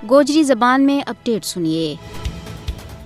گوجری زبان میں اپڈیٹ سنیے۔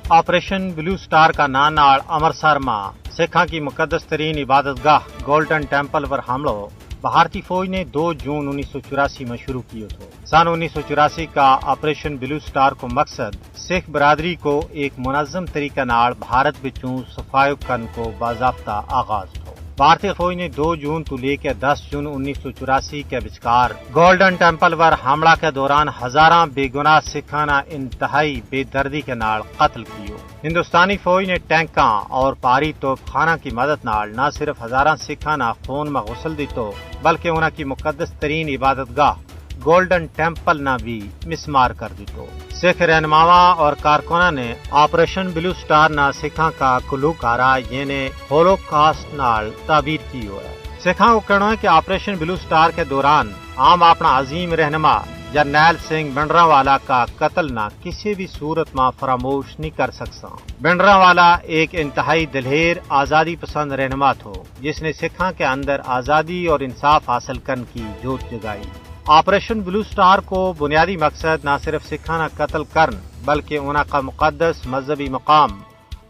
آپریشن بلو سٹار کا ناناڑ امرتسر میں سکھاں کی مقدس ترین عبادت گاہ گولڈن ٹیمپل پر حملہ بھارتی فوج نے 2 جون 1984 میں شروع کیا تھا۔ سن 1984 کا آپریشن بلو سٹار کو مقصد سکھ برادری کو ایک منظم طریقہ نال بھارت بچوں صفائی کرن کو باضابطہ آغاز تھا۔ بھارتی فوج نے 2 جون تو لے کے 10 جون 1984 کے بچکار گولڈن ٹیمپل پر حملہ کے دوران ہزاراں بے گناہ سکھانا انتہائی بے دردی کے نال قتل کیو۔ ہندوستانی فوج نے ٹینکاں اور پاری توپ خانہ کی مدد نال نہ صرف ہزاراں سکھانا خون میں غسل دیتو بلکہ انہاں کی مقدس ترین عبادت گاہ گولڈن ٹیمپل نہ بھی مسمار کر دیتو۔ سکھ رہنماواں اور کارکنوں نے آپریشن بلو سٹار نہ سکھاں کا کلوکارا یعنی ہولوکاسٹ نال تعبیر کی ہے۔ سکھاں کو کہنا ہے کہ آپریشن بلو سٹار کے دوران عام اپنا عظیم رہنما جرنیل سنگھ بھنڈراوالا کا قتل نہ کسی بھی صورت میں فراموش نہیں کر سکتا۔ بھنڈراوالا ایک انتہائی دلیر آزادی پسند رہنما تھا جس نے سکھاں کے اندر آزادی اور انصاف حاصل کرنے کی جوت جگائی۔ آپریشن بلو سٹار کو بنیادی مقصد نہ صرف سکھاں نہ قتل کرن بلکہ انہاں کا مقدس مذہبی مقام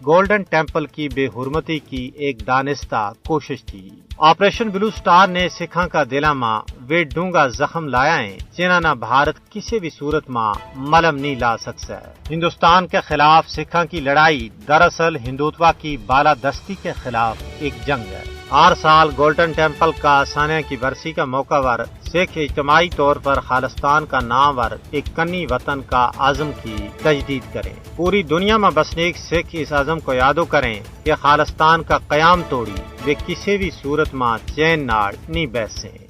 گولڈن ٹیمپل کی بے حرمتی کی ایک دانستہ کوشش تھی۔ آپریشن بلو سٹار نے سکھاں کا دلہ ماں وہ ڈونگا زخم لایا ہے جنہاں نہ بھارت کسی بھی صورت ماں ملم نہیں لا سکتا ہے۔ ہندوستان کے خلاف سکھاں کی لڑائی دراصل ہندوتوا کی بالادستی کے خلاف ایک جنگ ہے۔ ہر سال گولڈن ٹیمپل کا سالیہ کی برسی کا موقع پر سکھ اجتماعی طور پر خالستان کا نام پر ایک کنی وطن کا عزم کی تجدید کریں۔ پوری دنیا میں بسنیک سکھ اس عزم کو یادو کریں کہ خالستان کا قیام توڑی وہ کسی بھی صورت میں چین نال نہیں بیٹھ سیں۔